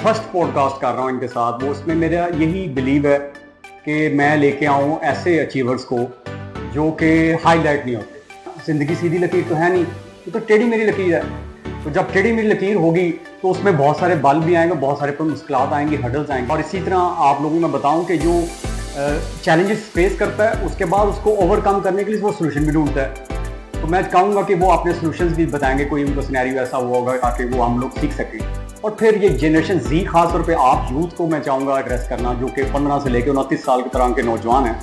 First podcast कर रहा हूँ इनके साथ, वो उसमें मेरा यही बिलीव है कि मैं लेके आऊँ ऐसे अचीवर्स को जो कि हाईलाइट नहीं होते। ज़िंदगी सीधी लकीर तो है नहीं, ये तो टेढ़ी मेरी लकीर है। तो जब टेढ़ी मेरी लकीर होगी तो उसमें बहुत सारे बल भी आएंगे, बहुत सारे मुश्किलात आएंगी, हर्डल्स आएंगे। और इसी तरह आप लोगों को मैं बताऊँ कि जो चैलेंजेस फेस करता है उसके बाद उसको ओवरकम करने के लिए वो सोल्यूशन भी ढूंढता है। तो मैं चाहूँगा कि वो अपने सोल्यूशंस भी बताएंगे, कोई उनका सिनेरियो ऐसा हुआ होगा ताकि वो हम लोग सीख सकें। और फिर ये जनरेशन जी, खास तौर पे आप यूथ को मैं चाहूँगा एड्रेस करना, जो कि 15 से लेकर 29 साल की तरह के नौजवान हैं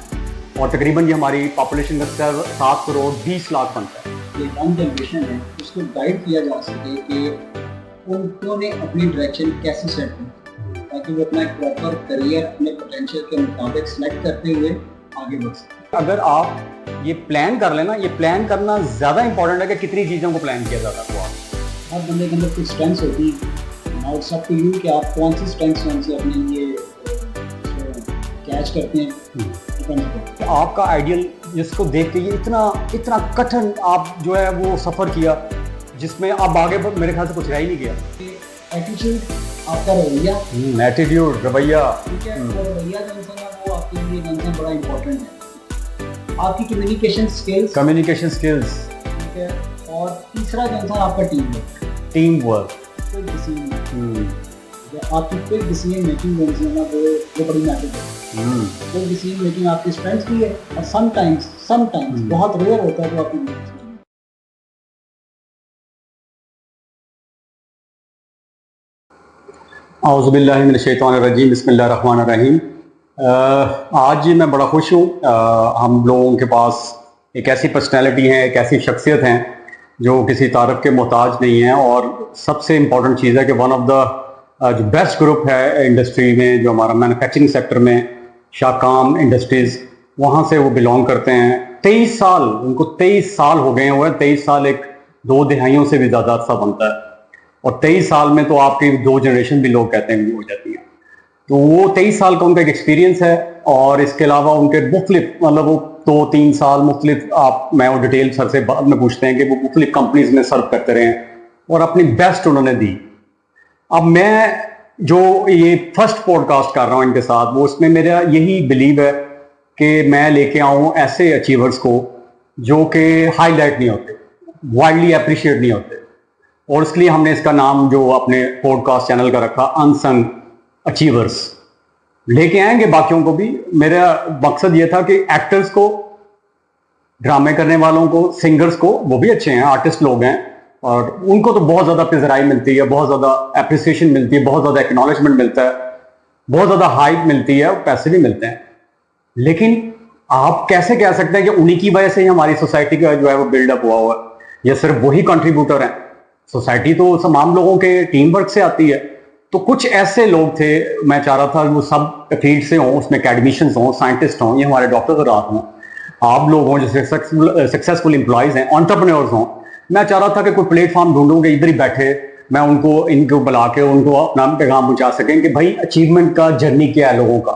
और तकरीबन ये हमारी पॉपुलेशन का 7 करोड़ 20 लाख बनता है। ये यंग जनरेशन है, उसको गाइड किया जा सके कि उन्होंने अपनी डायरेक्शन कैसे सेट की ताकि वो अपना एक प्रॉपर करियर अपने पोटेंशियल के मुताबिक सेलेक्ट करते हुए आगे बढ़ सकें। अगर आप ये प्लान कर लेना, ये प्लान करना ज़्यादा इंपॉर्टेंट है कि कितनी चीज़ों को प्लान किया जाता है। हर बंदे के अंदर कुछ स्ट्रेंथ्स होती हैं, और सब टू यू कि आप कौन सी स्ट्रेंथ्स से अपने लिए कैच करते हैं। तो आपका आइडियल जिसको देख के ये इतना कठिन आप जो है वो सफ़र किया जिसमें अब आगे मेरे ख्याल से कुछ रह ही नहीं गया। एटीट्यूड, आपका रवैया, एटीट्यूड, रवैया, ठीक है, वो रवैया जो इंसान है वो आपके लिए इंसान बड़ा इंपॉर्टेंट है। आपकी कम्युनिकेशन स्किल्स, ठीक है, और तीसरा जो इंसान आपका टीम वर्क, आपकी क्विक डिसीजन मेकिंग जो है ना वो बड़ी मैटर है। क्विक डिसीजन मेकिंग आपकी स्ट्रेंथ भी है और समटाइम्स बहुत रेयर होता है तो आपकी औज़ु बिल्लाहि मिनश शैतानिर रजीम, बिस्मिल्लाहिर रहमानिर रहीम। आज मैं बड़ा खुश हूँ। हम लोगों के पास एक ऐसी पर्सनैलिटी है, एक ऐसी शख्सियत हैं जो किसी तारफ़ के मोहताज नहीं है। और सबसे इम्पॉर्टेंट चीज़ है कि वन ऑफ द जो बेस्ट ग्रुप है इंडस्ट्री में, जो हमारा मैन्युफैक्चरिंग सेक्टर में शाकाम इंडस्ट्रीज़, वहाँ से वो बिलोंग करते हैं। 23 साल, उनको 23 साल हो गए हुए हैं। 23 साल एक 2 दहाइयों से भी ज़्यादा अर्सा बनता है, और 23 साल में तो आपकी 2 जनरेशन भी लोग कहते हैं हो जाती हैं। तो वो 23 साल का उनका एक एक्सपीरियंस है। और इसके अलावा उनके मुख्तलिफ, मतलब वो 2-3 साल मुख्तलिफ, मैं वो डिटेल सर से बाद में पूछते हैं कि वो मुख्तलिफ कंपनीज में सर्व करते रहे और अपनी बेस्ट उन्होंने दी। अब मैं जो ये फर्स्ट पॉडकास्ट कर रहा हूँ इनके साथ, वो उसमें मेरा यही बिलीव है कि मैं लेके आऊँ ऐसे अचीवर्स को जो कि हाईलाइट नहीं होते, वाइडली अप्रिशिएट नहीं होते। और इसलिए हमने इसका नाम जो अपने पॉडकास्ट चैनल का रखा, अनसंग अचीवर्स। लेके आएंगे बाकियों को भी। मेरा मकसद ये था कि एक्टर्स को, ड्रामे करने वालों को, सिंगर्स को, वो भी अच्छे हैं, आर्टिस्ट लोग हैं और उनको तो बहुत ज़्यादा पिज़राई मिलती है, बहुत ज़्यादा एप्रिसिएशन मिलती है, बहुत ज़्यादा एक्नॉलेजमेंट मिलता है, बहुत ज़्यादा हाइप मिलती है और पैसे भी मिलते हैं। लेकिन आप कैसे कह सकते हैं कि उन्हीं की वजह से ही हमारी सोसाइटी का जो है वो बिल्डअप हुआ है, या सिर्फ वही कंट्रीब्यूटर हैं? सोसाइटी तो तमाम लोगों के टीम वर्क से आती है। तो कुछ ऐसे लोग थे, मैं चाह रहा था वो सब फील्ड से हों, उसमें एकेडमिशियंस हों, साइंटिस्ट हों, ये हमारे डॉक्टर्स रात हों, आप लोग हों जो सक्सेसफुल एम्प्लॉयज़ हैं, एंटरप्रेन्योर्स हों। मैं चाह रहा था कि कोई प्लेटफॉर्म ढूंढूं कि इधर ही बैठे मैं इनको बुला के उनको अपना पैगाम पहुंचा सकें कि भाई अचीवमेंट का जर्नी क्या है लोगों का,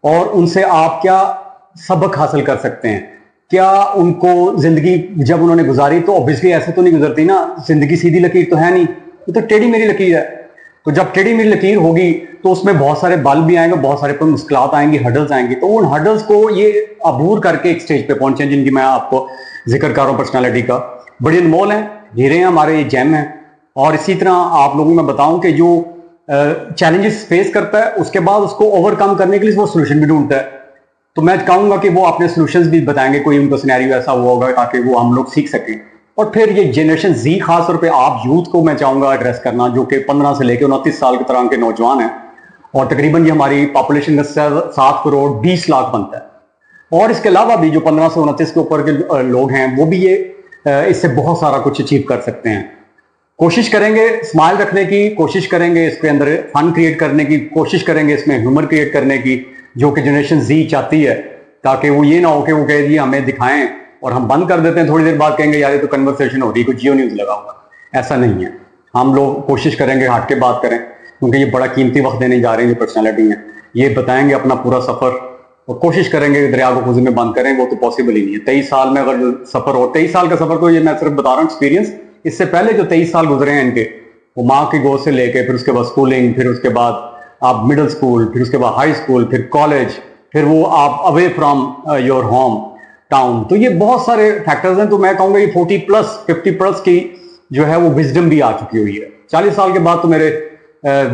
और उनसे आप क्या सबक हासिल कर सकते हैं। क्या उनको ज़िंदगी जब उन्होंने गुजारी तो ऑब्वियसली ऐसे तो नहीं गुजरती ना, ज़िंदगी सीधी लकीर तो है नहीं, ये तो टेढ़ी मेरी लकीर है। तो जब टेढ़ी मेरी लकीर होगी तो उसमें बहुत सारे बल भी आएंगे, बहुत सारे मुश्किलात आएंगी, हर्डल्स आएंगी। तो उन हर्डल्स को ये अबूर करके एक स्टेज पे पहुंचे जिनकी मैं आपको जिक्र कर रहा हूँ, पर्सनैलिटी का। बड़ी अनमोल हैं, हीरे हैं हमारे, ये जेम हैं। और इसी तरह आप लोगों को मैं बताऊं कि जो चैलेंजेस फेस करता है उसके बाद उसको ओवरकम करने के लिए वो सोल्यूशन भी ढूंढता है। तो मैं चाहूँगा कि वो अपने सोल्यूशंस भी बताएंगे, कोई उनका सिनेरियो ऐसा हुआ होगा ताकि वो हम लोग सीख सकें। और फिर ये जनरेशन जी, खास तौर पे आप यूथ को मैं चाहूँगा एड्रेस करना, जो कि 15 से लेकर 29 साल की तरह के नौजवान हैं और तकरीबन ये हमारी पॉपुलेशन का 7 करोड़ 20 लाख बनता है। और इसके अलावा भी जो 15 से 29 के ऊपर के लोग हैं वो भी ये इससे बहुत सारा कुछ अचीव कर सकते हैं। कोशिश करेंगे स्माइल रखने की, कोशिश करेंगे इसके अंदर फन क्रिएट करने की, कोशिश करेंगे इसमें ह्यूमर क्रिएट करने की, जो कि जनरेशन जी चाहती है, ताकि वो ये ना हो कि वो कहे जी हमें दिखाएं और हम बंद कर देते हैं, थोड़ी देर बाद कहेंगे यार ये तो कन्वर्सेशन हो रही, कुछ जियो न्यूज़ लगा हुआ। ऐसा नहीं है। हम लोग कोशिश करेंगे हट के बात करें, क्योंकि ये बड़ा कीमती वक्त देने जा रहे हैं। जो पर्सनैलिटी हैं ये बताएंगे अपना पूरा सफ़र, और कोशिश करेंगे दरिया को खुद में बंद करें। वो तो पॉसिबल ही नहीं है। 23 साल में अगर सफ़र हो, 23 साल का सफ़र, तो ये मैं सिर्फ बता रहा हूँ एक्सपीरियंस। इससे पहले जो 23 साल गुजरे हैं इनके, वो माँ की गोद से लेके फिर उसके बाद स्कूलिंग, फिर उसके बाद आप मिडिल स्कूल, फिर उसके बाद हाई स्कूल, फिर कॉलेज, फिर वो आप away from your home town. तो ये बहुत सारे फैक्टर्स हैं। तो मैं कहूँगा ये 40 प्लस 50 प्लस की जो है वो विजडम भी आ चुकी हुई है। 40 साल के बाद तो मेरे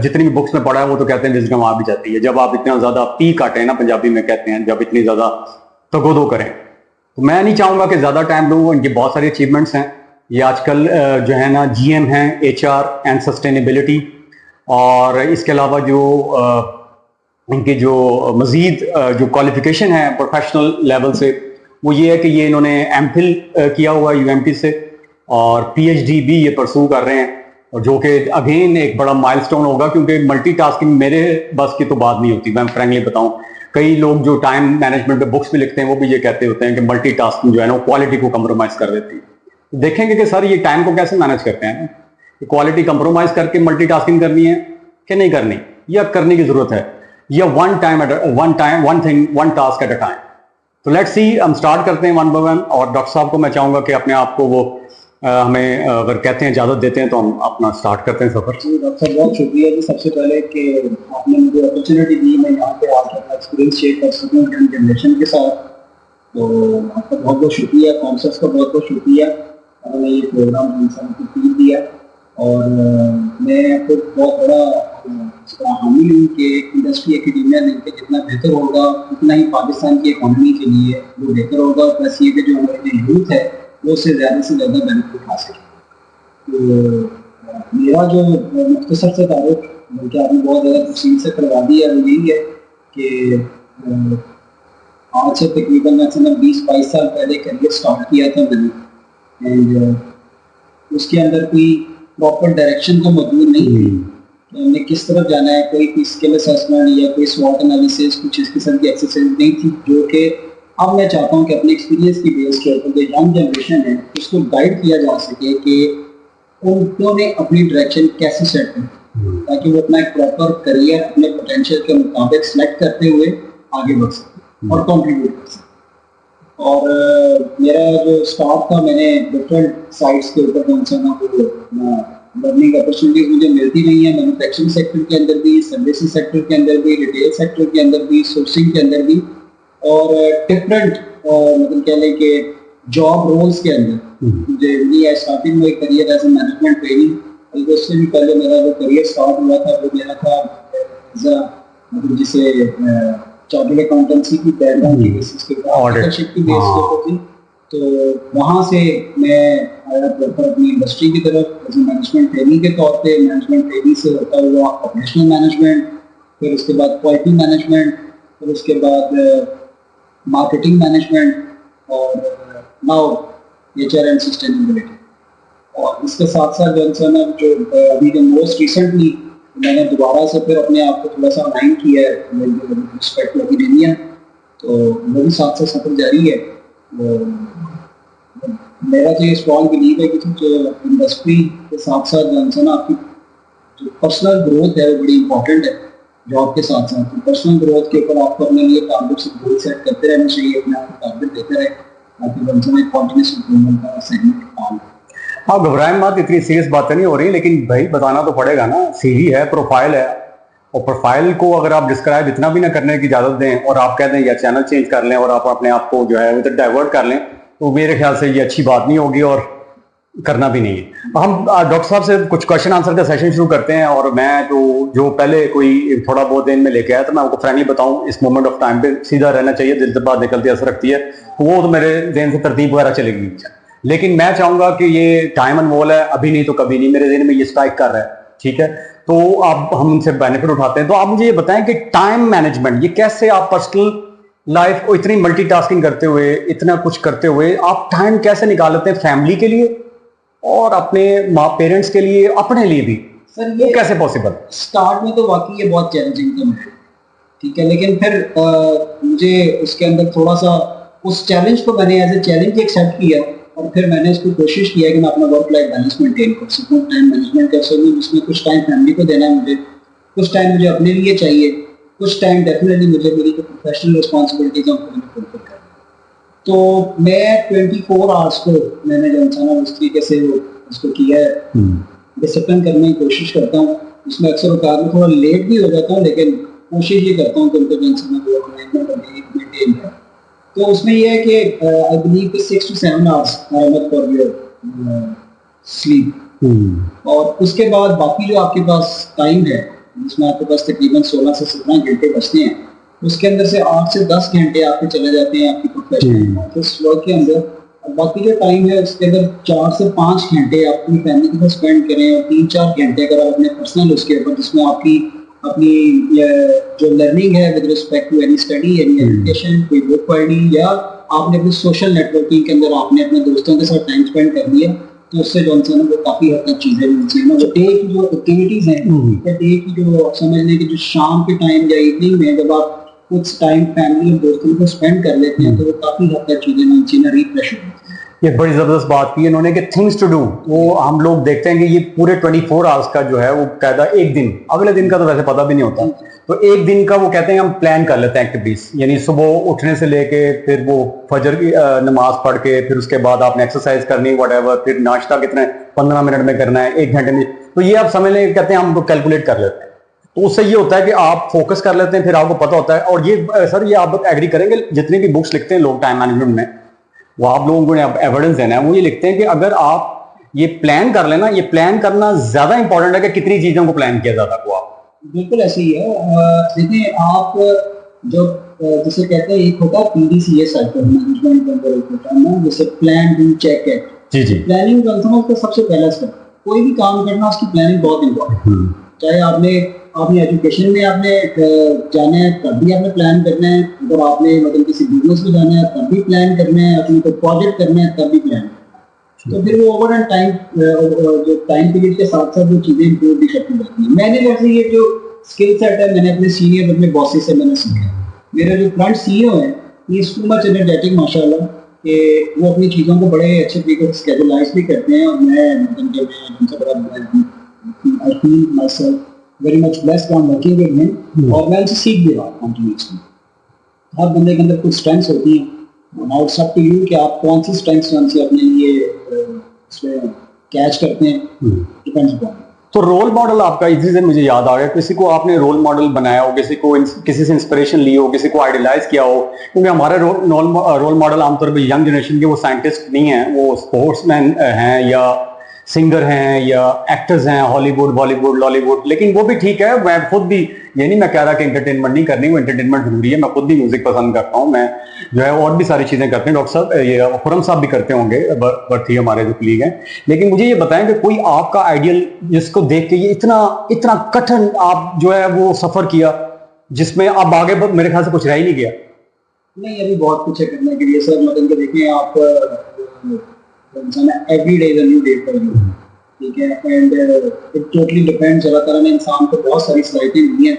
जितनी भी बुक्स में पढ़ा है वो तो कहते हैं विजडम आ भी जाती है, जब आप इतना ज्यादा पी काटें ना, पंजाबी में कहते हैं, जब इतनी ज्यादा तगोदो करें। तो मैं नहीं चाहूंगा कि ज्यादा टाइम लूँ। इनकी बहुत सारी अचीवमेंट्स हैं। ये आजकल जो है ना GM हैं HR एंड सस्टेनेबिलिटी, और इसके अलावा जो इनकी जो मजीद जो क्वालिफिकेशन है प्रोफेशनल लेवल से, वो ये है कि ये इन्होंने MPhil किया हुआ UMT से, और PhD भी ये परसू कर रहे हैं, और जो कि अगेन एक बड़ा माइलस्टोन होगा, क्योंकि मल्टीटास्किंग मेरे बस की तो बात नहीं होती। मैं फ्रैंकली बताऊं, कई लोग जो टाइम मैनेजमेंट पे बुक्स भी लिखते हैं वो भी ये कहते होते हैं कि मल्टीटास्किंग जो है ना वो क्वालिटी को कंप्रोमाइज कर देती है। तो देखेंगे कि सर ये टाइम को कैसे मैनेज करते हैं, क्वालिटी कंप्रोमाइज करके मल्टीटास्किंग करनी है कि नहीं करनी, या करने की जरूरत है, या one task at a time. तो लेट्स सी, हम स्टार्ट करते हैं वन बाय वन। और डॉक्टर साहब को मैं चाहूंगा कि अपने आप को वो हमें अगर कहते हैं इजाजत देते हैं तो हम अपना स्टार्ट करते हैं सफर। जी डॉक्टर साहब, बहुत शुक्रिया जी सबसे पहले कि आपने मुझे अपॉर्चुनिटी दी मैं यहाँ पे आकर अपना एक्सपीरियंस शेयर कर सकूँ यंग जनरेशन के साथ। तो आपका बहुत बहुत शुक्रिया, कॉन्सर्ट्स का बहुत बहुत शुक्रिया, उन्होंने ये प्रोग्राम इंसान को फील दिया। और मैं खुद बहुत बड़ा हामी हूँ कि इंडस्ट्री एकेडमिया मिलकर जितना बेहतर होगा उतना ही पाकिस्तान की इकॉनमी के लिए वो बेहतर होगा, प्लस ये कि जो हमारे जो यूथ है वो उससे ज़्यादा बेनिफिट उठा सके। तो मेरा जो मुख्तसर से तारुफ, बल्कि आपने बहुत ज़्यादा तफसील से करवा दिया, वो यही है कि आज से तकरीबन मैं 20-22 साल पहले करियर स्टार्ट किया था मैंने, एंड उसके अंदर कोई प्रॉपर डायरेक्शन तो मौजूद नहीं थी कि हमने किस तरफ जाना है। कोई स्किल असेसमेंट या कोई स्वॉट एनालिसिस, कुछ इस किस्म की एक्सरसाइज नहीं थी, जो कि अब मैं चाहता हूँ कि अपने एक्सपीरियंस की बेस के ऊपर जो यंग जनरेशन है उसको गाइड किया जा सके कि उन्होंने अपनी डायरेक्शन कैसे सेट करें, ताकि वो अपना एक प्रॉपर करियर अपने पोटेंशियल के मुताबिक सेलेक्ट करते हुए आगे बढ़ सके और कंट्रीब्यूट कर सके। और मेरा जो स्टार्ट था, मैंने डिफरेंट साइट्स के ऊपर कौन सा ना वो लर्निंग अपॉर्चुनिटीज मुझे मिलती रही हैं, मैन्युफैक्चरिंग सेक्टर के अंदर भी, सर्विसेज सेक्टर के अंदर भी, रिटेल सेक्टर के अंदर भी, सोर्सिंग के अंदर भी, और डिफरेंट मतलब कह लें कि जॉब रोल्स के अंदर मुझे मिली। स्टार्टिंग में एक career as a management training, बल्कि उससे भी पहले मेरा जो करियर स्टार्ट हुआ था वो मेरा था मतलब जिसे चार्टर्ड अकाउंटेंसी की बैकग्राउंड की बेसिस के ऊपर, ऑडिटरशिप की बेस के ऊपर थी। तो वहाँ से मैं आया प्रॉपर अपनी इंडस्ट्री की तरफ एज ए मैनेजमेंट ट्रेनिंग के तौर पे। मैनेजमेंट ट्रेनिंग से होता हुआ ऑपरेशनल मैनेजमेंट, फिर उसके बाद क्वालिटी मैनेजमेंट, फिर उसके बाद मार्केटिंग मैनेजमेंट, और नाउ HR एंड सस्टेनेबिलिटी। और इसके साथ साथ जो अभी जो मोस्ट रिसेंटली मैंने दोबारा से फिर अपने आप को थोड़ा सा अलाइन किया है रिस्पेक्ट टू एकेडेमिया, तो वो भी साथ से सफर जारी है। मेरा जो स्ट्रॉन्ग बिलीव है कि जो इंडस्ट्री के साथ साथ जो ना आपकी जो पर्सनल ग्रोथ है वो बड़ी इंपॉर्टेंट है। जॉब के साथ साथ पर्सनल ग्रोथ के ऊपर आपको अपने लिए टारगेट गोल सेट करते रहना चाहिए, अपने आप को टारगेट देते रहे, ताकि बंसन एक कॉन्टिन्यूस इंप्रूवमेंट का सेगमेंट काम। हाँ, घबराएं मत, इतनी सीरियस बातें नहीं हो रही, लेकिन भाई बताना तो पड़ेगा ना। CV है, प्रोफाइल है, और प्रोफाइल को अगर आप डिस्क्राइब इतना भी ना करने की इजाजत दें और आप कह दें या चैनल चेंज कर लें और आप अपने आप को जो है उधर डाइवर्ट कर लें, तो मेरे ख्याल से ये अच्छी बात नहीं होगी और करना भी नहीं है। हम डॉक्टर साहब से कुछ क्वेश्चन आंसर का सेशन शुरू करते हैं। और मैं तो जो पहले कोई थोड़ा बहुत दिन में लेके आया, तो मैं आपको फ्रैंकली बताऊं, इस मोमेंट ऑफ टाइम पे सीधा रहना चाहिए, दिल से बात निकलती असर रखती है, वो तो मेरे दिन से तरतीब वगैरह चलेगी। लेकिन मैं चाहूंगा कि ये टाइम अनमोल है, अभी नहीं तो कभी नहीं, मेरे दिन में ये स्ट्राइक कर रहा है, ठीक है। तो अब हम उनसे बेनिफिट उठाते हैं। तो आप मुझे ये बताएं कि टाइम मैनेजमेंट ये कैसे, आप पर्सनल लाइफ को इतनी मल्टीटास्किंग करते हुए, इतना कुछ करते हुए, आप टाइम कैसे निकाल लेते हैं फैमिली के लिए और अपने माँ पेरेंट्स के लिए, अपने लिए भी? सर ये कैसे पॉसिबल? स्टार्ट में तो वाकई ये बहुत चैलेंजिंग था मुझे, ठीक है, लेकिन फिर मुझे उसके अंदर थोड़ा सा उस चैलेंज को मैंने एज ए चैलेंज एक्सेप्ट किया, और फिर मैंने इसको कोशिश किया कि मैं अपना वर्क लाइफ बैलेंस मेंटेन कर सकूँ, टाइम मैनेजमेंट कर सकूँ, जिसमें कुछ टाइम फैमिली को देना है मुझे, कुछ टाइम मुझे अपने लिए चाहिए, कुछ टाइम डेफिनेटली मुझे मेरी जो प्रोफेशनल रिस्पॉन्सिबिलिटीज हैं उनको फुलफिल करना। तो मैं 24 आवर्स को मैंने जो इंसान उस तरीके से उसको किया है। डिसिप्लिन करने की कोशिश करता हूँ। उसमें अक्सर औकात में थोड़ा लेट भी हो जाता हूँ, लेकिन कोशिश ये करता हूँ कि उनके जंक्शन में वो मेंटेन है। तो उसमें ये है कि आई बिलीव कि 6 to 7 hours for your sleep. और उसके बाद बाकी जो आपके पास टाइम है, जिसमें आपके पास तकरीबन 16 से 17 घंटे बचते हैं, उसके अंदर से 8 से 10 घंटे आपके चले जाते हैं आपकी प्रोफेशनल ऑफिस वर्क के अंदर। और बाकी जो टाइम है उसके अंदर 4 से 5 घंटे आप अपनी फैमिली के साथ स्पेंड करें, और 3-4 घंटे अगर आप अपने पर्सनल उसके ऊपर, जिसमें आपकी अपनी जो लर्निंग है with respect to any study, any education, कोई बुक पढ़नी, या आपने अपनी सोशल नेटवर्किंग के अंदर आपने अपने दोस्तों के साथ टाइम स्पेंड कर दिया, तो उससे जो है वो काफ़ी हद तक चीज़ें मिलती हैं। जो डे की जो एक्टिविटीज़ हैं या डे की जो समझ लें कि जो शाम के टाइम या इवनिंग में जब आप कुछ टाइम फैमिली और दोस्तों को स्पेंड कर लेते हैं, तो वो काफ़ी हद तक चीज़ें मिलती हैं, रिफ्रेश होती हैं। ये बड़ी ज़बरदस्त बात की इन्होंने कि थिंग्स टू डू, वो हम लोग देखते हैं कि ये पूरे 24 आवर्स का जो है वो कहता है एक दिन, अगले दिन का तो वैसे पता भी नहीं होता, तो एक दिन का वो कहते हैं हम प्लान कर लेते हैं एक्टिविटीज, यानी सुबह उठने से लेके फिर वो फजर की नमाज पढ़ के फिर उसके बाद आपने एक्सरसाइज करनी व्हाटएवर, फिर नाश्ता कितने 15 मिनट में करना है, 1 घंटे में, तो ये आप समझ लें कहते हैं हम कैलकुलेट कर लेते हैं। तो उससे ये होता है कि आप फोकस कर लेते हैं, फिर आपको पता होता है। और ये सर ये आप एग्री करेंगे, जितनी भी बुक्स लिखते हैं लोग टाइम मैनेजमेंट में, वो आप लोगों को एविडेंस देना है, वो ये लिखते हैं कि अगर आप ये प्लान कर लेना, ये प्लान करना ज्यादा इंपॉर्टेंट है कि कितनी चीजों को प्लान किया जाता है। आप बिल्कुल ऐसे ही है। देखिए आप जो जिसे कहते हैं एक होता है PDCA साइकिल मैनेजमेंट के अंदर एक होता है ना, जैसे प्लान डू चेक इट। जी जी, प्लानिंग जो है उसका सबसे पहला स्टेप, कोई भी काम करना उसकी प्लानिंग बहुत इंपॉर्टेंट। चाहे आपने एजुकेशन में आपने जाना है तब भी आपने प्लान करना है, अगर आपने मतलब किसी बिजनेस में जाना है तब भी प्लान करना है, अपने कोई प्रोजेक्ट करना है तब भी प्लान करना है। तो फिर वो ओवर एंड टाइम जो टाइम पीरियड के साथ साथ वो चीज़ें इम्प्रूव भी करती जाती हैं। मैंने जैसे ये जो स्किल सेट है मैंने अपने सीनियर अपने बॉसेस से मैंने सीखा। मेरे जो फ्रंट CEO हैं ये इज टू मच एनर्जेटिक माशाल्लाह, कि वो अपनी चीज़ों को बड़े अच्छे तरीके से स्केजुलाइज भी करते हैं, और मैं उनसे बड़ा I feel myself very much blessed on working with him, और मैं उनसे सीख भी रहा हूँ कंटिन्यूसली। हर बंदे के अंदर कुछ स्ट्रेंथ्स होती हैं, now it's up to you कि आप कौन सी स्ट्रेंथ्स से अपने लिए इसमें कैच करते हैं, डिपेंड्स अपॉन। तो रोल मॉडल आपका, इसी से मुझे याद आ गया, किसी को आपने रोल मॉडल बनाया हो, किसी से इंस्पिरेशन ली हो, किसी को आइडियलाइज किया हो, क्योंकि हमारे रोल मॉडल आमतौर पर यंग जनरेशन के वो साइंटिस्ट नहीं हैं, वो स्पोर्ट्समैन हैं या सिंगर हैं या एक्टर्स हैं, हॉलीवुड बॉलीवुड लॉलीवुड, लेकिन वो भी ठीक है। मैं खुद भी ये नहीं मैं कह रहा कि एंटरटेनमेंट नहीं करनी, वो एंटरटेनमेंट जरूरी है, मैं खुद भी म्यूजिक पसंद करता हूँ, मैं जो है और भी सारी चीजें करते हैं। डॉक्टर साहब ये खुरम साहब भी करते होंगे, बर्थी हमारे जो कलीग हैं। लेकिन मुझे ये बताएं कि कोई आपका आइडियल जिसको देख के ये इतना कठिन आप जो है वो सफर किया, जिसमें अब आगे मेरे ख्याल से कुछ रह ही नहीं गया। नहीं, अभी बहुत कुछ है करने के लिए सर। मतलब कि देखिए आप every day is a new day for you, ठीक है, एंड इट टोटली डिपेंड्स। अल्लाह ताला ने इंसान को बहुत सारी सलाहियतें दी हैं,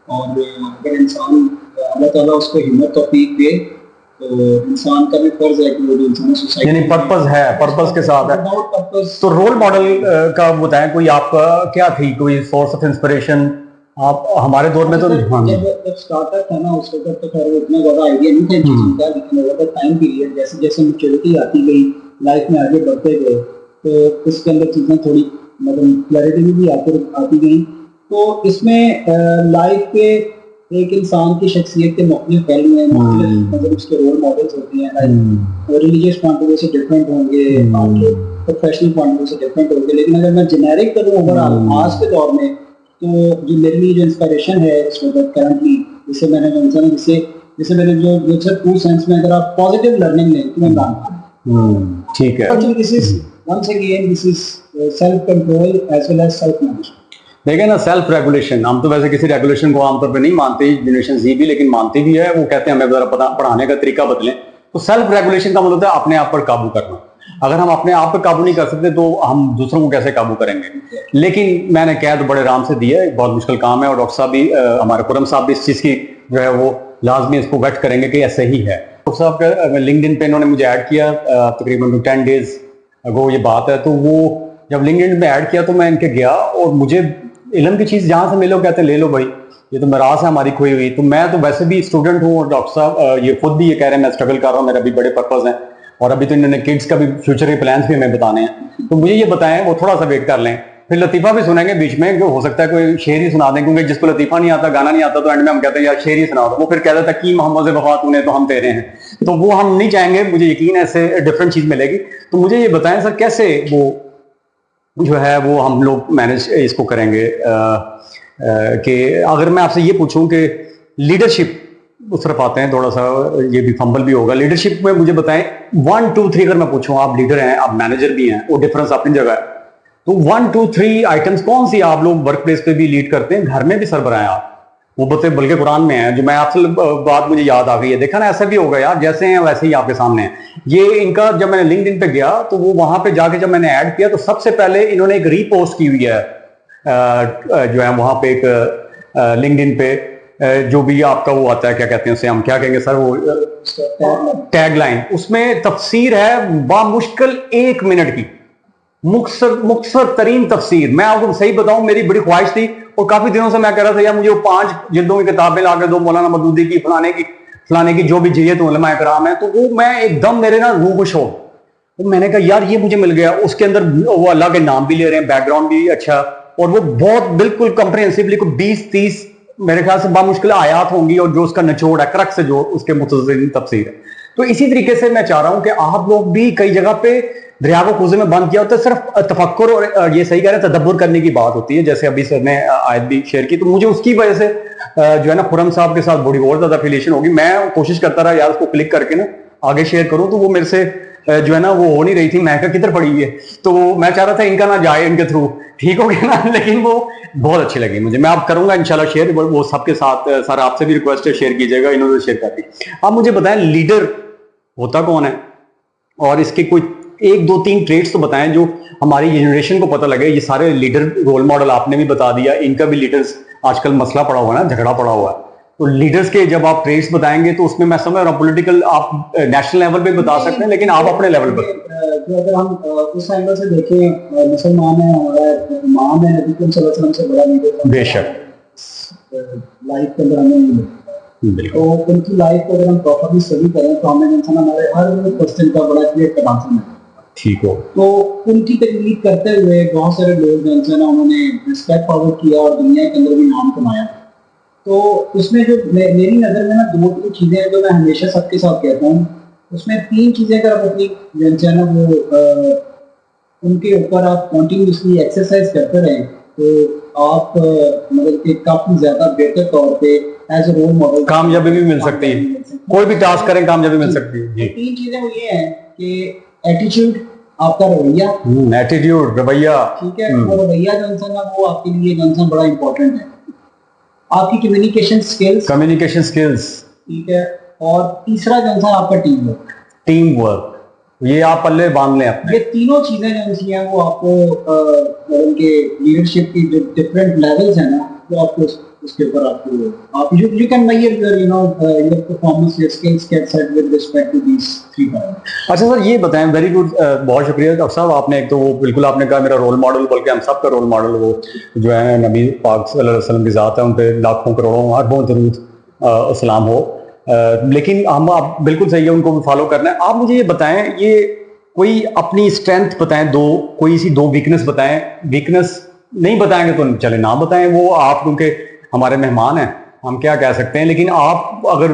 और अगर इंसान अल्लाह ताला उसको हिम्मत तौफीक दे तो इंसान का भी फर्ज है कि वो जो इंसान सोसाइटी यानी पर्पस है, पर्पस के साथ है। तो रोल मॉडल का बताएं, कोई आपका क्या थी, कोई सोर्स ऑफ इंस्पिरेशन? आप हमारे दौर में तो जब स्टार्टअप था ना उस वक्त तो खैर उतना ज़्यादा आइडिया नहीं था इन चीज़ों का, लेकिन ओवर द टाइम पीरियड जैसे जैसे मैच्योरिटी आती गई, लाइफ में आगे बढ़ते गए, तो इसके अंदर चीज़ें थोड़ी मतलब क्लैरिटी भी आती गई। तो इसमें लाइफ के एक इंसान की शख्सियत के मुख्तलिफ पहलू हैं, मतलब उसके रोल मॉडल्स होते हैं। Like religious point of view से डिफरेंट होंगे, आपके प्रोफेशनल पॉइंट ऑफ व्यू से डिफरेंट होंगे, लेकिन अगर मैं जेनेरिक करूँ ओवरऑल आज के दौर में, तो जो मेरे लिए जो इंस्पिरेशन है इस वक्त करंटली, जिसे मैंने जिसे मेरे जो सर ट्रू सेंस में अगर आप पॉजिटिव लर्निंग लें तो मैं मानता हूँ, ठीक है। This is once again this is self control as well as self management. देखें ना, सेल्फ रेगुलेशन, हम तो वैसे किसी रेगुलेशन को आमतौर पे नहीं मानते, जनरेशन Z भी लेकिन मानती भी है। वो कहते हैं हमें जरा पढ़ाने का तरीका बदलें। तो सेल्फ रेगुलेशन का मतलब है अपने आप पर काबू करना। अगर हम अपने आप पर काबू नहीं कर सकते तो हम दूसरों को कैसे काबू करेंगे? लेकिन मैंने कह तो बड़े आराम से दिया, बहुत मुश्किल काम है, और डॉक्टर साहब भी हमारे खुरम साहब भी इस चीज़ की जो है वो लाजमी इसको वेट करेंगे कि ऐसे ही है। डॉक्टर साहब का लिंक्डइन पे इन्होंने मुझे ऐड किया, तकरीबन 10 डेज अगो ये बात है। तो वो जब लिंक्डइन में ऐड किया तो मैं इनके गया, और मुझे इल्म की चीज़ जहाँ से मिलो कहते ले लो भाई, ये तो मेराज है हमारी खोई हुई। तो मैं तो वैसे भी स्टूडेंट हूँ, और डॉक्टर साहब ये खुद भी ये कह रहे हैं मैं स्ट्रगल कर रहा हूँ, मेरा भी बड़े पर्पज़ हैं, और अभी तो इन्होंने किड्स का भी फ्यूचर के प्लान्स भी हमें बताने हैं। तो मुझे ये बताएं, वो थोड़ा सा वेट कर लें, फिर लतीफा भी सुनेंगे बीच में, कि हो सकता है कोई शेर ही सुना दें, क्योंकि जिसको लतीफा नहीं आता, गाना नहीं आता, तो एंड में हम कहते हैं यार शेर ही सुना दो। वो फिर कह देता कि मोहम्मद से वफा तूने तो हम तेरे हैं, तो वो हम नहीं चाहेंगे। मुझे यकीन है इससे डिफरेंट चीज मिलेगी। तो मुझे ये बताएं सर, कैसे वो जो है वो हम लोग मैनेज इसको करेंगे, कि अगर मैं आपसे ये पूछूं कि लीडरशिप उस तरफ आते हैं, थोड़ा सा ये भी फंबल भी होगा। लीडरशिप में मुझे बताएं 1 2 3, अगर मैं पूछूं, आप लीडर हैं, आप मैनेजर भी हैं, वो डिफरेंस अपनी जगह है, तो 1 2 3 आइटम्स कौन सी आप लोग वर्क प्लेस पे भी लीड करते हैं, घर में भी सरबराह हैं आप? वो बताए, बल्कि कुरान में है, जो मैं आपसे बात मुझे याद आ गई है, देखा ना, ऐसा भी होगा यार, जैसे हैं वैसे ही आपके सामने है। ये इनका जब मैंने लिंक्डइन पे गया, तो वो वहां पे जाके जब मैंने ऐड किया, तो सबसे पहले इन्होंने एक रीपोस्ट की हुई है, जो है वहां पे एक लिंक्डइन पे, जो भी आपका वो आता है, क्या कहते हैं उसे, हम क्या कहेंगे सर, वो टैगलाइन, उसमें तफसीर है बामुश्किल 1 मिनट की, मुख्तसर तरीन तफसीर। मैं आपको सही बताऊं, मेरी बड़ी ख्वाहिश थी और काफी दिनों से मैं कह रहा था यार मुझे वो 5 जिल्दों की किताबें लाकर दो, मौलाना मदूदी की, फलाने की, जो भी जयत उलमा इकराम है, तो वो मैं एकदम, मेरे ना रूह खुश हो। तो मैंने कहा यार ये मुझे मिल गया। उसके अंदर वो अल्लाह के नाम भी ले रहे हैं, बैकग्राउंड भी अच्छा, और वो बहुत बिल्कुल कंप्रिहेंसिवली को 20-30 मेरे ख्याल से बामुश्किल आयात होंगी, और जो उसका निचोड़ है, क्रक्स है, जो उसके मुख्तसर तफसीर है। तो इसी तरीके से मैं चाह रहा हूं कि आप लोग भी, कई जगह पे दरिया को कुएं में बंद किया होता है, सिर्फ तफक्कुर और ये सही कह रहे हैं, तदब्बुर करने की बात होती है, जैसे अभी सर ने आयत भी शेयर की। तो मुझे उसकी वजह से जो है ना, खुरम साहब के साथ बड़ी और ज्यादा एफिलिएशन होगी। मैं कोशिश करता रहा यार उसको क्लिक करके ना आगे शेयर करूं, तो वो मेरे से जो है ना वो हो नहीं रही थी। मैं कहा किधर पड़ी हुई है, तो मैं चाह रहा था इनका ना जाए, इनके थ्रू ठीक हो गया ना, लेकिन वो बहुत अच्छी लगी मुझे। मैं आप करूंगा इंशाल्लाह शेयर, वो सबके साथ। सर आपसे भी रिक्वेस्ट है, शेयर कीजिएगा, इन्होंने शेयर कर दी। आप मुझे बताएं लीडर होता कौन है, और इसके कोई 1 2 3 ट्रेड्स तो बताएं जो हमारी जनरेशन को पता लगे। ये सारे लीडर रोल मॉडल आपने भी बता दिया, इनका भी लीडर्स आजकल मसला पड़ा हुआ है ना, झगड़ा पड़ा हुआ है। तो लीडर्स के जब आप ट्रेड्स बताएंगे, तो उसमें मैं समझ रहा हूँ पॉलिटिकल आप नेशनल लेवल पे बता सकते हैं, लेकिन आप अपने लेवल पर जो अगर हम उस एंगल से देखें, मुसलमान है, हमारा इमाम है, नबी सल्लल्लाहु अलैहि वसल्लम से बड़ा लीडर बेशक लाइफ के अंदर हमें, तो उनकी लाइफ को अगर हम प्रॉपरली स्टडी करें, तो हमें इंसान हमारे हर क्वेश्चन का बड़ा क्लियर कर आंसर मिलता है। ठीक हो, तो उनकी तकलीफ करते हुए बहुत सारे लोग जो है ना, उन्होंने रिस्पेक्ट फॉरवर्ड किया और दुनिया के अंदर भी नाम कमाया। तो उसमें जो मेरी नज़र में ना 2-3 चीज़ें हैं जो मैं हमेशा सबके साथ कहता हूँ। उसमें 3 चीज़ें अगर आप अपनी जो है ना वो उनके ऊपर आप कॉन्टिन्यूसली एक्सरसाइज करते रहें, तो आप मतलब कि काफ़ी ज़्यादा बेहतर तौर पे एज ए रोल मॉडल कामयाबी भी मिल सकती है। कोई भी टास्क करें कामयाबी मिल सकती है। 3 चीज़ें वो ये हैं कि एटीट्यूड, आपका रवैया, एटीट्यूड, रवैया, ठीक है, वो रवैया जो इंसान है वो आपके लिए जो इंसान बड़ा इंपॉर्टेंट है। आपकी कम्युनिकेशन स्किल्स, ठीक है, और तीसरा जो इंसान आपका टीम वर्क, ये आप पल्ले बांध लें अपने। ये तीनों चीजें जो हैं वो आपको उनके लीडरशिप की जो डिफरेंट लेवल्स हैं ना, वो आपको उसके ऊपर आप you can measure your your performance, your skills get set with respect to these 3 parameters। अच्छा सर ये बताएं, वेरी गुड, बहुत शुक्रिया डॉक्टर साहब। आपने एक तो वो बिल्कुल आपने कहा मेरा रोल मॉडल, बल्कि हम सब का रोल मॉडल वो जो है नबी पाक सल्लल्लाहु अलैहि वसल्लम की ज़ात है, उन पे लाखों करोड़ों अरबों दरूद सलाम हो। लेकिन हम आप बिल्कुल सही है, उनको भी फॉलो करना है। आप मुझे ये बताएं, ये कोई अपनी स्ट्रेंथ बताएं, कोई सी 2 वीकनेस बताएं। वीकनेस नहीं बताएंगे तो चले ना बताएं, वो आप क्योंकि हमारे मेहमान हैं, हम क्या कह सकते हैं। लेकिन आप अगर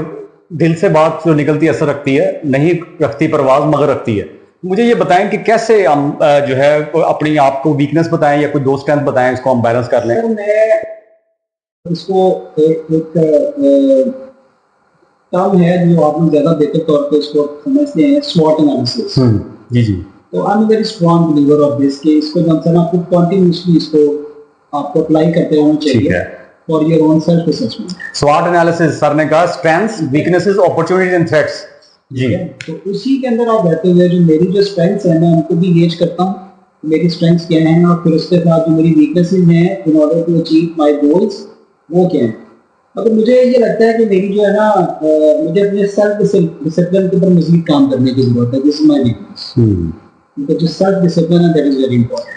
दिल से बात जो निकलती असर रखती है, नहीं रखती परवाज मगर रखती है। मुझे ये बताएं कि कैसे हम जो है अपनी आपको वीकनेस बताएं या कोई 2 स्ट्रेंथ बताएं, इसको हम बैलेंस कर लें। मैं इसको एक टर्म है जो आप लोग ज्यादा बेहतर तौर पे इसको समझते हैं, स्वॉट एनालिसिस। जी। तो I am very strong believer of this कि इसको जो है आपको कंटिन्यूअसली इसको आपको अप्लाई करते रहना चाहिए for your own self assessment. स्वॉट एनालिसिस सर ने कहा strengths, weaknesses, opportunities and threats. जी, तो उसी के अंदर आप रहते हुए जो मेरी जो स्ट्रेंथ्स हैं मैं उनको भी गेज करता हूँ, मेरी स्ट्रेंथ्स क्या हैं, और फिर उसके साथ जो मेरी वीकनेसेस हैं in order to achieve my goals वो क्या हैं। मतलब मुझे ये लगता है कि मेरी जो है ना मुझे अपने सेल्फ डिसिप्लिन के ऊपर मज़ीद काम करने की जरूरत है। This is my weakness, because जो सेल्फ डिसिप्लिन है दैट इज वेरी इंपॉर्टेंट।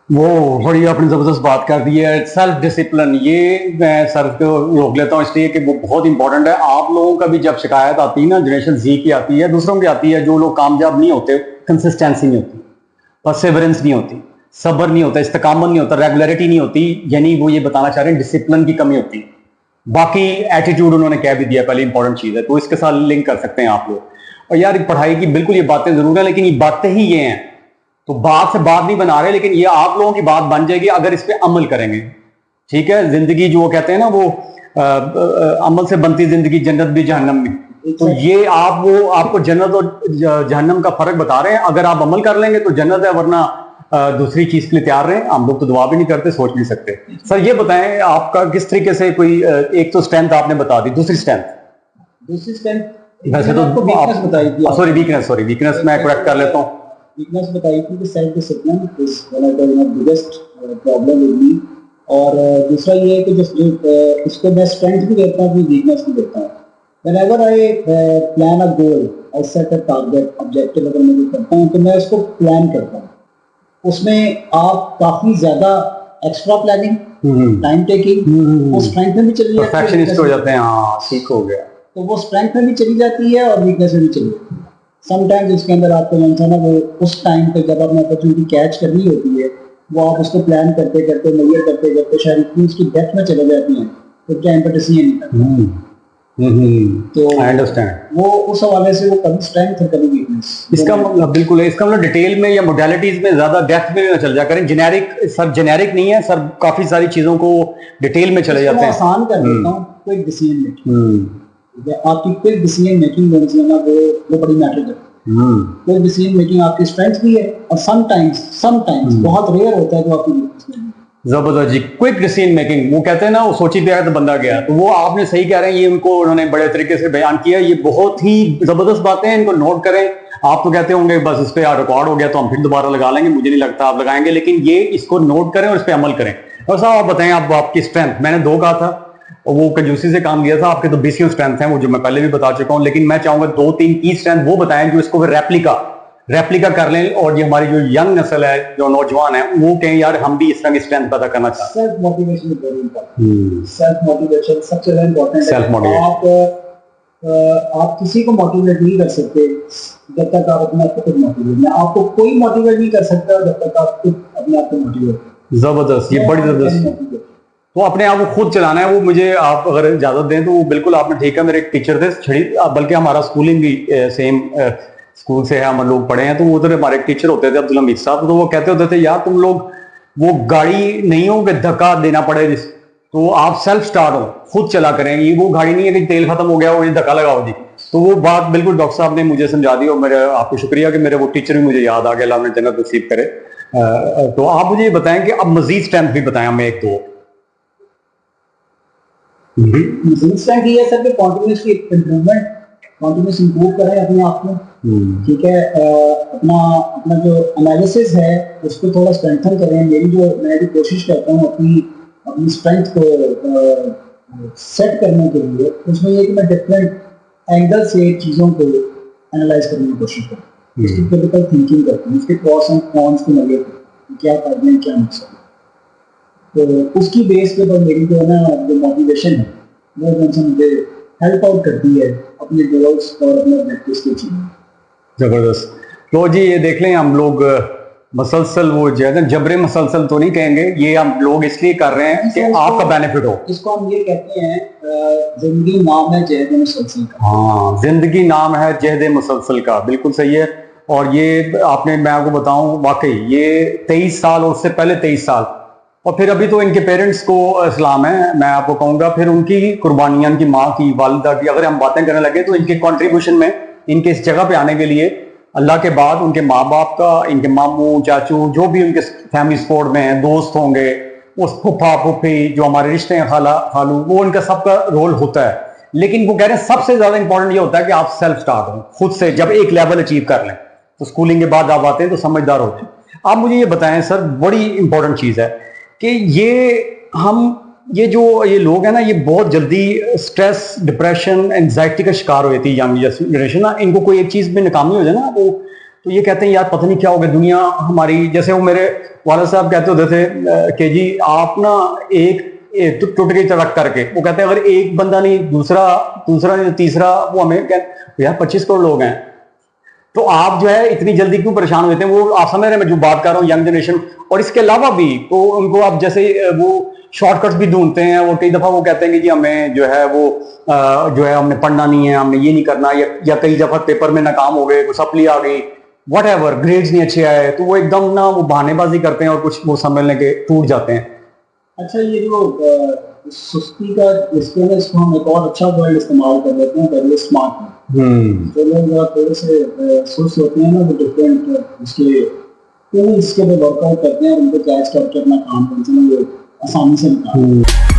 वो बड़ी आपने जबरदस्त बात कर दी है, सेल्फ डिसिप्लिन। ये मैं सर को रोक लेता हूँ इसलिए कि वो बहुत इंपॉर्टेंट है। आप लोगों का भी जब शिकायत आती है ना, जनरेशन जी की आती है, दूसरों की आती है, जो लोग कामयाब नहीं होते, कंसिस्टेंसी नहीं होती, परसेवरेंस नहीं होती, सब्र नहीं होता, इस्तेकामत नहीं होता, रेगुलरिटी नहीं होती, यानी वो ये बताना चाह रहे हैं डिसिप्लिन की कमी होती है। बाकी एटीट्यूड उन्होंने कह भी दिया, पहले इंपॉर्टेंट चीज है, तो इसके साथ लिंक कर सकते हैं आप लोग। और यार पढ़ाई की बिल्कुल ये बातें जरूर है, लेकिन ये बातें ही ये हैं, तो बात से बात नहीं बना रहे, लेकिन ये आप लोगों की बात बन जाएगी अगर इस पे अमल करेंगे। ठीक है, जिंदगी जो वो कहते हैं ना, वो अमल से बनती जिंदगी, जन्नत भी जहन्नम भी। तो ये आप वो आपको जन्नत और जहन्नम का फर्क बता रहे हैं। अगर आप अमल कर लेंगे तो जन्नत है, वरना दूसरी चीज के लिए तैयार रहे। हम लोग तो दुआ भी नहीं करते, सोच भी नहीं सकते। सर ये बताएं आपका किस तरीके से कोई एक तो स्ट्रेंथ आपने बता दी, दूसरी स्ट्रेंथ वैसे तो वीकनेस बताई थी। सॉरी वीकनेस मैं करेक्ट कर लेता हूँ। वीकनेस बताई थी कि self discipline is one of the biggest problem with me. और दूसरा ये है कि इसको मैं स्ट्रेंथ भी देता हूँ, अपनी वीकनेस भी देता हूँ। Whenever I plan a goal, I set a target, objective अगर मैं करता हूँ तो मैं उसको प्लान करता हूँ। उसमें आप काफी ज्यादा एक्स्ट्रा प्लानिंग, टाइम टेकिंग, वो स्ट्रेंथ में भी चली जाती है, परफेक्शनिस्ट हो जाते हैं। हाँ, ठीक हो गया। तो वो स्ट्रेंथ में भी चली जाती है और वीकनेस में भी चली जाती है। समटाइम्स इसके अंदर आपको जो ना, वो उस टाइम पे जब आपने अपॉर्चुनिटी कैच करनी होती है, वो आप उसको प्लान करते करते, मेजर करते करते शायद इतनी उसकी डेप्थ में चले जाती हैं, तो टाइम पर डिसीजन नहीं करते। तो आई अंडरस्टैंड। वो उस हवाले से वो कभी स्ट्रेंथ और कभी वीकनेस। इसका मतलब बिल्कुल है, इसका मतलब डिटेल में या मोडालिटीज में ज्यादा डेप्थ में ना चल जाया करें। जेनेरिक नहीं है सर, काफी सारी चीजों को डिटेल में चले जाते हैं। आसान कर देता हूँ, क्विक डिसीजन मेकिंग। आपकी क्विक डिसीजन मेकिंग वो बड़ी मैटर करती है। क्विक डिसीजन मेकिंग आपकी स्ट्रेंथ भी है, और समटाइम्स बहुत रेयर होता है तो आपकी वीकनेस में। जबरदस्त जी, क्विक डिसीजन मेकिंग, वो कहते हैं ना, वो सोची पे आया तो बंदा गया। तो वो आपने सही कह रहे हैं, ये उन्होंने बड़े तरीके से बयान किया। ये बहुत ही जबरदस्त बातें हैं, इनको नोट करें। आप तो कहते होंगे बस इस पे रिकॉर्ड हो गया तो हम फिर दोबारा लगा लेंगे, मुझे नहीं लगता आप लगाएंगे, लेकिन ये इसको नोट करें और इस पे अमल करें। और साहब आप बताएं, आप आपकी स्ट्रेंथ, मैंने 2 कहा था और वो कंजूसी से काम लिया था। आपके तो 20 स्ट्रेंथ है, वो जो मैं पहले भी बता चुका हूँ, लेकिन मैं चाहूंगा 2-3 की स्ट्रेंथ वो बताएं जो इसको रेप्लिका कर लें, और ये हमारी जो यंग नस्ल है, जो नौजवान है, वो कहें यार हम भी इस तरह की स्ट्रेंथ पैदा करना चाहते हैं। Self motivation is very important. Self motivation सबसे ज्यादा इंपॉर्टेंट है। सेल्फ मोटिवेशन आप किसी को मोटिवेट नहीं कर सकते जब तक आप अपने आप को खुद मोटिवेट नहीं। आपको कोई मोटिवेट नहीं कर सकता जब तक आप खुद अपने आप को मोटिवेट। जबरदस्त, ये बड़ी जबरदस्त। तो अपने आप को खुद चलाना है, वो मुझे आप अगर इजाजत दें तो वो बिल्कुल आपने ठीक है। मेरे एक टीचर थे, बल्कि हमारा स्कूलिंग भी सेम स्कूल से है, हम लोग पढ़े हैं। तो वो उधर हमारे टीचर होते थे, अब्दुल हमीद साहब। तो वो कहते होते थे, यार तुम लोग वो गाड़ी नहीं हो कि धक्का देना पड़े, तो आप सेल्फ स्टार्ट हो, खुद चला करें। ये वो गाड़ी नहीं है कि तेल खत्म हो गया हो, ये धक्का लगाओ जी। तो वो बात बिल्कुल डॉक्टर साहब ने मुझे समझा दी, और मेरे आपको शुक्रिया कि मेरे वो टीचर भी मुझे याद आ गया, अल्लाह ने जन्नत नसीब करे। तो आप मुझे ये बताएं कि अब मजीद स्ट्रेंथ भी बताएं हमें 1-2। मजीद स्ट्रेंथ ये है सर कि कॉन्टिन्यूसली इम्प्रूवमेंट, कॉन्टिन्यूस इंप्रूव करें अपने आप को। ठीक है, अपना जो एनालिसिस है उसको थोड़ा स्ट्रेंथन करें। मैं भी कोशिश करता हूँ अपनी स्ट्रेंथ को सेट करने के लिए। उसमें ये कि मैं डिफरेंट एंगल से चीज़ों को एनालाइज करने की कोशिश करता हूँ, उसकी क्रिटिकल थिंकिंग करता हूँ, उसके प्रॉस एंड कॉन्स को नजर करता हूँ, क्या फायदे हैं क्या नुकसान। तो उसकी बेस के ऊपर मेरी जो है ना, जो मोटिवेशन है वो मुझे हेल्प आउट करती है अपने गोल्स और अपने ऑब्जेक्टिव्स के अचीवमेंट। जबरदस्त। तो जी ये देख लें, हम लोग मसलसल वो जो है ना, जबरे मसलसल तो नहीं कहेंगे, ये हम लोग इसलिए कर रहे हैं कि आपका बेनिफिट हो। इसको हम ये कहते हैं जिंदगी नाम है जहद मुसलसल का। हाँ, जिंदगी नाम है जहद मुसलसल का, बिल्कुल सही है। और ये आपने, मैं आपको बताऊं, वाकई ये 23 साल और उससे पहले 23 साल, और फिर अभी तो इनके पेरेंट्स को इस्लाम है, मैं आपको कहूँगा, फिर उनकी कुर्बानियाँ, इनकी माँ की, वालिदा की, अगर हम बातें करने लगे तो इनके कंट्रीब्यूशन में, इनके इस जगह पे आने के लिए अल्लाह के बाद उनके माँ बाप का, इनके मामू चाचू, जो भी उनके फैमिली सपोर्ट में हैं, दोस्त होंगे, उस फूफा फूफी, जो हमारे रिश्ते हैं, खाला खालू, वो उनका सबका रोल होता है। लेकिन वो कह रहे हैं सबसे ज्यादा इंपॉर्टेंट ये होता है कि आप सेल्फ स्टार्ट हो, खुद से जब एक लेवल अचीव कर लें, तो स्कूलिंग के बाद आप आते हैं तो समझदार होते हैं। आप मुझे ये बताएं सर, बड़ी इंपॉर्टेंट चीज है कि ये लोग हैं ना, ये बहुत जल्दी स्ट्रेस, डिप्रेशन, एंजाइटी का शिकार हो जाती है यंग जनरेशन ना। इनको कोई एक चीज में नाकामी हो जाए ना, वो तो ये कहते हैं यार पता नहीं क्या होगा दुनिया हमारी। जैसे वो मेरे वाला साहब कहते होते थे कि जी आप ना एक टूट गई तरक करके, वो कहते हैं अगर एक बंदा नहीं, दूसरा नहीं, तीसरा, वो हमें कहते यार 25 करोड़ लोग हैं, तो आप जो है इतनी जल्दी क्यों परेशान होते हैं? वो आप समझ रहे हैं मैं जो बात कर रहा हूँ, यंग जनरेशन। और इसके अलावा भी तो उनको आप जैसे वो शॉर्टकट्स भी ढूंढते हैं, और कई दफा वो कहते हैं कि जी हमें जो है वो जो है हमने पढ़ना नहीं है, हमने ये नहीं करना, या कई दफा पेपर में नाकाम हो गए, कुछ सप्ली आ गई, वट एवर, ग्रेड्स नहीं अच्छे आए, तो वो एकदम ना वो बहानेबाजी करते हैं और कुछ वो संभलने के टूट जाते हैं। अच्छा, ये जो सुस्ती का इसके में इसको हम एक और अच्छा वर्ड इस्तेमाल कर लेते हैं, दैट इज स्मार्ट। जो लोग थोड़े से सुस्त होते हैं ना, वो डिफरेंट उसके तो इसके पे वर्कआउट करते हैं और उनको कैच करके अपना काम करते हैं, वो आसानी से निकालते हैं।